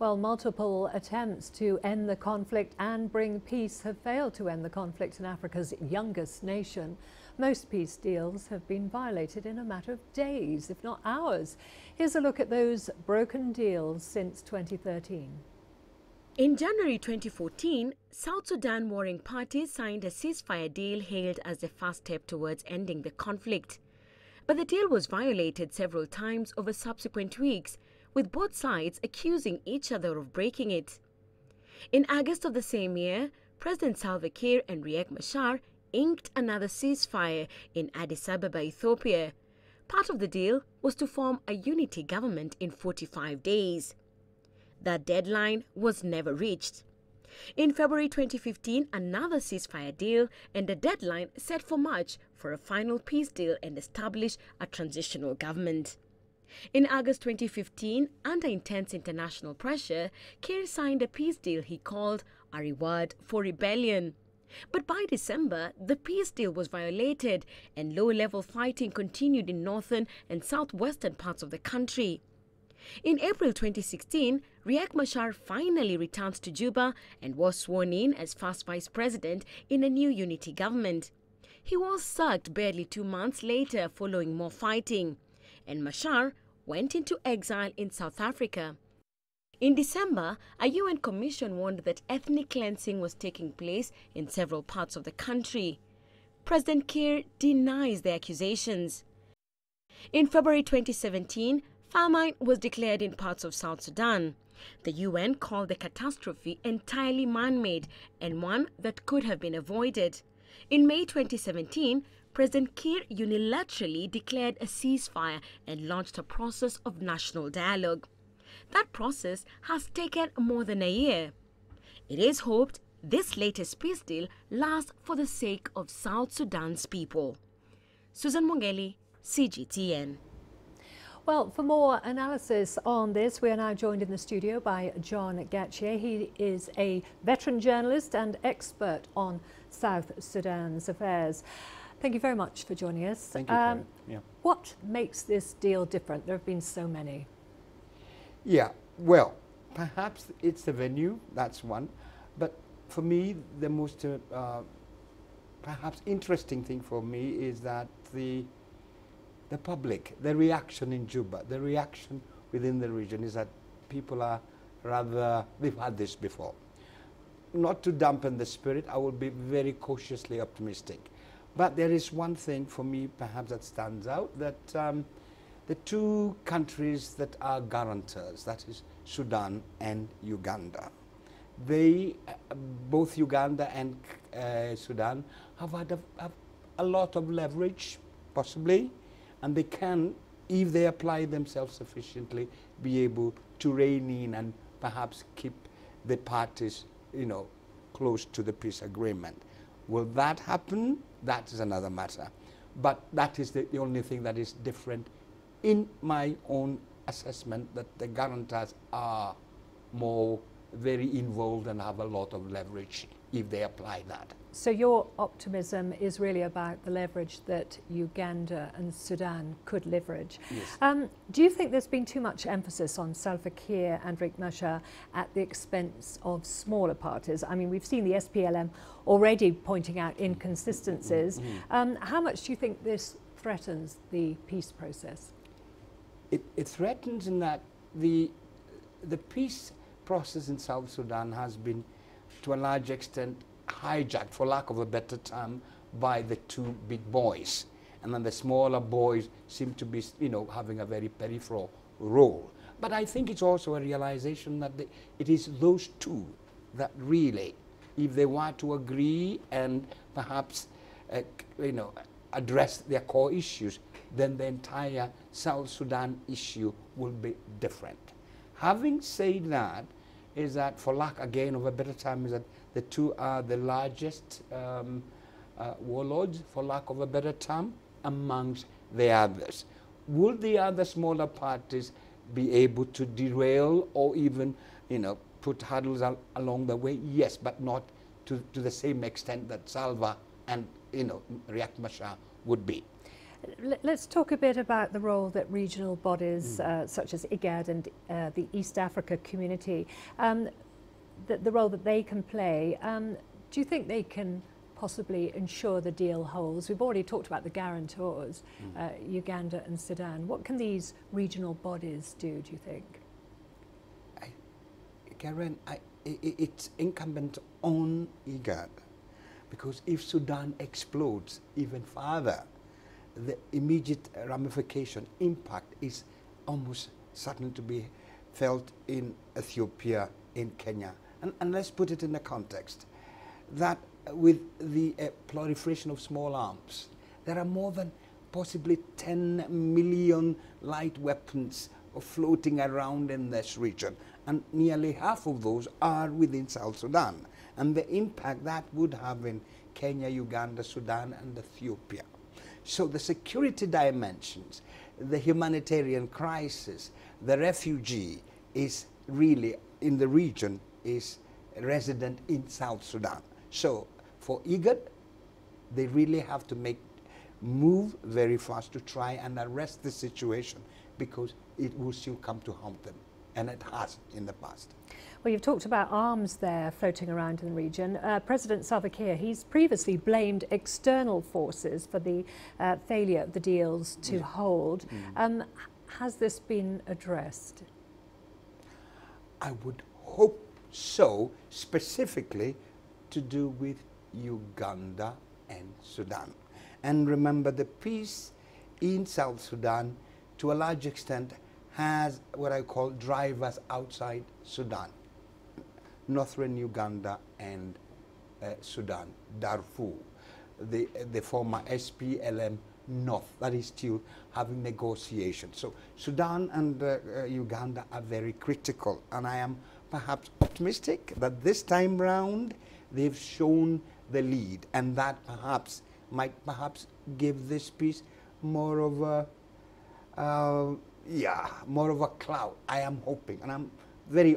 Well, multiple attempts to end the conflict and bring peace have failed to end the conflict in Africa's youngest nation. Most peace deals have been violated in a matter of days, if not hours. Here's a look at those broken deals since 2013. In January 2014, South Sudan warring parties signed a ceasefire deal hailed as the first step towards ending the conflict. But the deal was violated several times over subsequent weeks, with both sides accusing each other of breaking it. In August of the same year, President Salva Kiir and Riek Machar inked another ceasefire in Addis Ababa, Ethiopia. Part of the deal was to form a unity government in 45 days. That deadline was never reached. In February 2015, another ceasefire deal and a deadline set for March for a final peace deal and establish a transitional government. In August 2015, under intense international pressure, Kiir signed a peace deal he called a reward for rebellion. But by December, the peace deal was violated and low-level fighting continued in northern and southwestern parts of the country. In April 2016, Riek Machar finally returns to Juba and was sworn in as first vice president in a new unity government. He was sacked barely 2 months later following more fighting, and Machar went into exile in South Africa. In December, a UN commission warned that ethnic cleansing was taking place in several parts of the country. President Kiir denies the accusations. In February 2017, famine was declared in parts of South Sudan. The UN called the catastrophe entirely man-made and one that could have been avoided. In May 2017, President Kiir unilaterally declared a ceasefire and launched a process of national dialogue. That process has taken more than a year. It is hoped this latest peace deal lasts for the sake of South Sudan's people. Susan Mongeli, CGTN. Well, for more analysis on this, we are now joined in the studio by John Gatchier. He is a veteran journalist and expert on South Sudan's affairs. Thank you very much for joining us. Thank you. What makes this deal different? There have been so many. Yeah, well, perhaps it's the venue, that's one. But for me, the most perhaps interesting thing for me is that the public, the reaction in Juba, the reaction within the region is that people are rather, they've had this before. Not to dampen the spirit, I will be very cautiously optimistic. But there is one thing for me perhaps that stands out, that the two countries that are guarantors, that is Sudan and Uganda, they, both Uganda and Sudan, have had a lot of leverage, possibly, and they can, if they apply themselves sufficiently, be able to rein in and perhaps keep the parties, close to the peace agreement. Will that happen? That is another matter. But that is the only thing that is different in my own assessment, that the guarantors are more very involved and have a lot of leverage if they apply that. So your optimism is really about the leverage that Uganda and Sudan could leverage. Yes. Do you think there's been too much emphasis on Salva Kiir and Riek Machar at the expense of smaller parties? I mean, we've seen the SPLM already pointing out inconsistencies. How much do you think this threatens the peace process? It threatens in that the peace process in South Sudan has been, to a large extent, hijacked, for lack of a better term, by the two big boys. And then the smaller boys seem to be, having a very peripheral role. But I think it's also a realization that it is those two that really, if they want to agree and perhaps, address their core issues, then the entire South Sudan issue will be different. Having said that, is that, for lack again of a better term, is that the two are the largest warlords, for lack of a better term, amongst the others. Will the other smaller parties be able to derail or even, put hurdles along the way? Yes, but not to the same extent that Salva and, Riek Machar would be. Let's talk a bit about the role that regional bodies such as IGAD and the East Africa Community, the role that they can play. Do you think they can possibly ensure the deal holds? We've already talked about the guarantors, Uganda and Sudan. What can these regional bodies do you think? Karen, it's incumbent on IGAD, because if Sudan explodes even further, the immediate ramification impact is almost certain to be felt in Ethiopia, in Kenya. And let's put it in the context that with the proliferation of small arms, there are more than possibly 10 million light weapons floating around in this region, and nearly half of those are within South Sudan. And the impact that would have in Kenya, Uganda, Sudan, and Ethiopia. So the security dimensions, the humanitarian crisis, the refugee is really in the region is resident in South Sudan. So for IGAD, they really have to move very fast to try and arrest the situation, because it will still come to haunt them, and it has in the past. Well, you've talked about arms there floating around in the region. President Salva Kiir, he's previously blamed external forces for the failure of the deals to hold. Has this been addressed? I would hope so, specifically to do with Uganda and Sudan. And remember, the peace in South Sudan, to a large extent, has what I call drivers outside Sudan. Northern Uganda and Sudan, Darfur, the former SPLM North, that is still having negotiations. So Sudan and Uganda are very critical, and I am perhaps optimistic that this time round they've shown the lead, and that perhaps might give this peace more of a more of a clout. I am hoping, and I'm very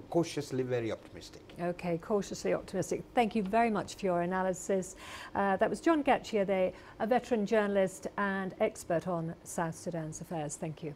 cautiously very optimistic. Okay, cautiously optimistic. Thank you very much for your analysis. That was John Gatchia, a veteran journalist and expert on South Sudan's affairs. Thank you.